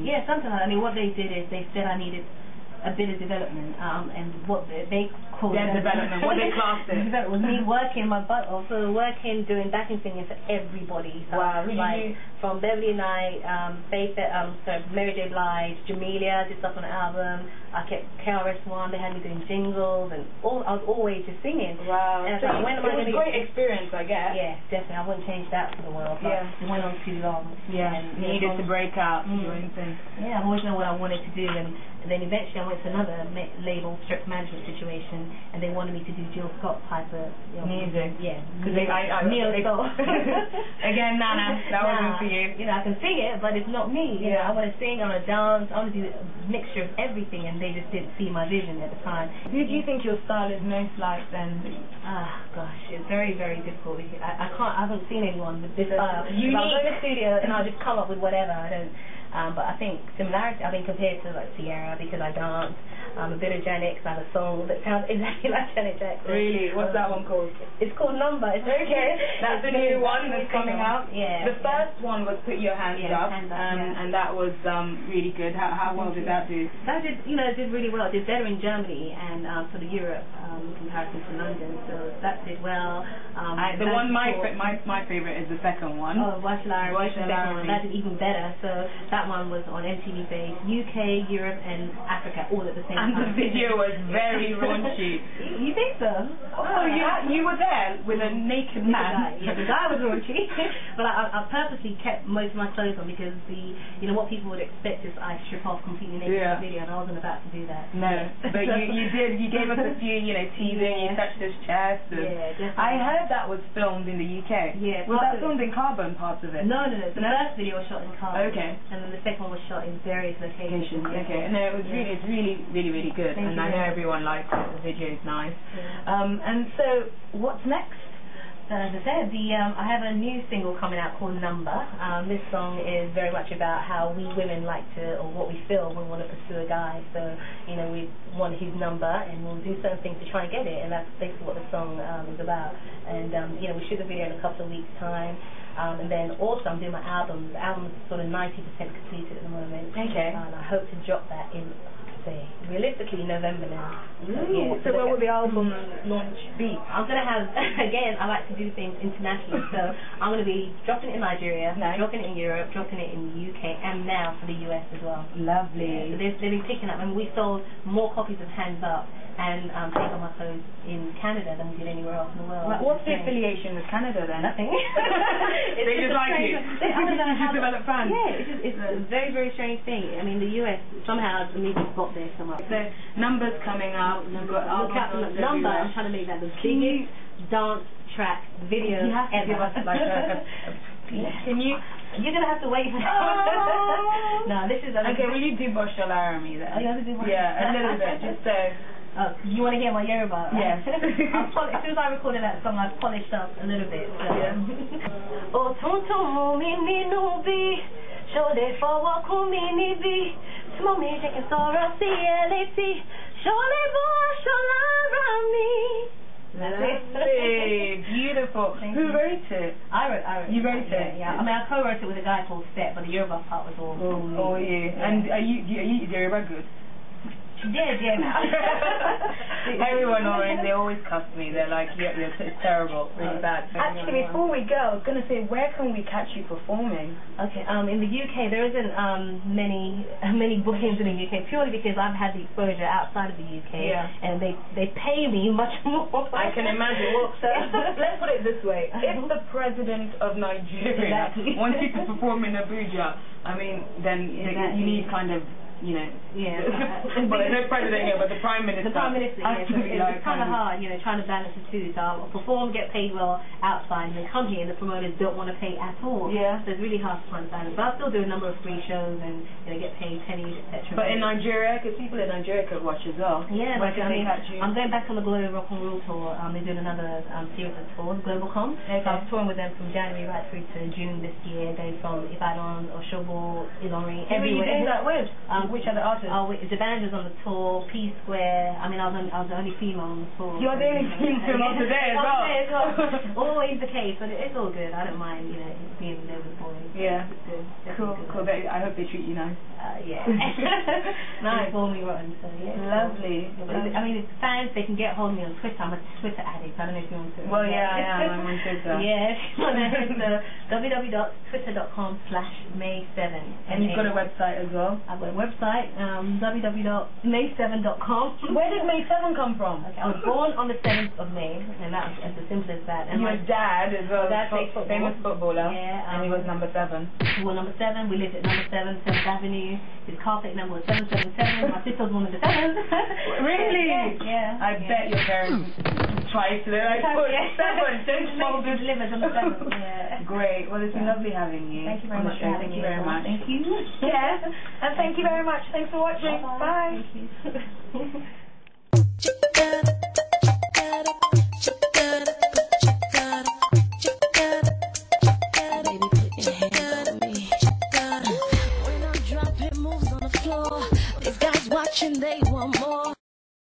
Yeah, something like that. I mean, what they did is they said I needed a bit of development, and what they called development, what they classed it. That was me working my butt off, so working, doing backing singing for everybody. So wow, really? Like, from Beverly Knight, Mary J. Blige, Jamelia, did stuff on the album. I kept KRS-One, they had me doing jingles, and I was always just singing. Wow. And so when it was a great experience, I guess. Yeah, definitely. I wouldn't change that for the world, but it went on too long. Yeah, and needed to break out, do anything. Yeah, I've always known what I wanted to do, and then eventually I went to another label, strip management situation, and they wanted me to do Jill Scott type of music. Yeah, because neo-soul. Again, Nana, that wasn't for you. You know, I can sing it, but it's not me. You know, I want to sing, I want to dance, I want to do a mixture of everything, and they just didn't see my vision at the time. Who do you think your style is most like then? Gosh, it's very, very difficult. I haven't seen anyone with this style. Unique. I'll go in the studio and I'll just come up with whatever. I don't. But I think similarity, I mean, compared to like Sierra, because I dance, a bit of Janet, because I have a song that sounds exactly like Janet Jackson. Really? What's that one called? It's called Number. It's okay. That's the new one that's coming out? Yeah. The first one was Put Your Hands Up, and that was really good. How well did that do? That did, did really well. It did better in Germany and sort of Europe in comparison to London, so that did well. The one, my favorite is the second one. Oh, Why Shall I Repeat the second one. That did even better. So that one was on MTV Base, UK, Europe, and Africa, all at the same time. And the video was very raunchy. You think so? Oh, you were there with a naked man. Yeah, the guy was raunchy, but I purposely kept most of my clothes on because what people would expect is I strip off completely naked in the video, and I wasn't about to do that. No, but you did. You gave us a few, teasing. You touched his chest. Yeah, definitely. I heard that was filmed in the UK. Yeah. Was that filmed in Carbon, parts of it? No. The first video was shot in Carbon. Okay. And then the second one was shot in various locations. Okay. No, it was really good. Thank and you. I know everyone likes it. The video is nice. Yeah. And so, what's next? As I said, I have a new single coming out called Number. This song is very much about how we women like to, or what we feel when we want to pursue a guy. So, we want his number, and we'll do certain things to try and get it, and that's basically what the song is about. And, we shoot the video in a couple of weeks' time. And then also I'm doing my album. The album's sort of 90% completed at the moment. Okay. And I hope to drop that in, realistically, November now. So where will the album launch be? I'm going to have, again, I like to do things internationally, so I'm going to be dropping it in Nigeria, dropping it in Europe, dropping it in the UK, and now for the US as well. Lovely. Yeah, so they've been picking up, and we sold more copies of Hands Up and Take On My Clothes in Canada than we did anywhere else in the world. What's the affiliation with Canada then? Nothing. They just like you. I don't know how to develop fans. Yeah, it's a very, very strange thing. I mean, the US, somehow the music's got there somewhere. So, Numbers coming up. You've got look out for Number. I'm trying to make that the biggest dance track video you have to ever. give us like can you? You're gonna have to wait for that. No, this is okay. Will you do Boshola Army then? Oh, you have to do Boshola? Yeah, a little bit, just so. You want to hear my Yoruba? Yes. As soon as I recorded that song, I polished up a little bit. Oh, tonton mi ninu bi, shole forward kumi ni bi, small me taking sorrow CLAT, shole Boshola Army. Lovely, beautiful. Who wrote it? I wrote You wrote it? Yeah. I mean, I co-wrote it with a guy called Step, but the Yoruba part was all me. Oh, you. Yeah. And are you Yoruba good? Yeah, now. Everyone always, they always cuss me. They're like, it's terrible, really bad. Actually, before we go, I was going to say, where can we catch you performing? Okay, in the UK, there isn't many bookings in the UK, purely because I've had the exposure outside of the UK, and they pay me much more. I can imagine. Well, let's put it this way. If the president of Nigeria wants you to perform in Abuja, I mean, then you need kind of, well, there's no president here, but the Prime Minister. The Prime Minister, it's kind of hard, trying to balance the two. So I'll perform, get paid well outside, and then come here, and the promoters don't want to pay at all. Yeah. So it's really hard to find balance. But I'll still do a number of free shows and get paid pennies, etc. But in Nigeria, because people in Nigeria could watch as well. Yeah, where can they catch you? I'm going back on the Global Rock and Roll tour. They're doing another series of tours, GlobalCom. Okay. So I was touring with them from January right through to June this year, going from Ibadan, Oshobo, Ilorin, everywhere. Who are you doing that with? Which other artists? Zabanja's on the tour, P Square. I mean, I was the only female on the tour. You're the only female on today as well. Always the case, but it's all good. I don't mind, being there with boys. Yeah. Cool. I hope they treat you nice. yeah. Nice. Call me rotten, so yeah. Lovely. I mean, it's fans, they can get hold of me on Twitter. I'm a Twitter addict. I don't know if you want to. Well, yeah, I am. I'm on Twitter. Yeah, if you want to head to www.twitter.com/May7. And you've got a website as well? I've got a website, www.may7.com. Where did May7 come from? Okay, I was born on the 7th of May, and that was as simple as that. And your dad as well, famous footballer, yeah, and he was number 7. Well, number 7, we lived at number 7, 7th Avenue. His car plate number was 777. My sister was one of the 7s. Really? Yeah. I bet your parents tried to like put 7. Don't folded delivered on the 7th. Yeah. Great. Well, it's been lovely having you. Thank you very much for having me. Thank you very much. Thank you. Yeah. And thank you very much. Thanks for watching. Bye. Thank you. When I'm dropping moves on the floor, these guys watching, they want more.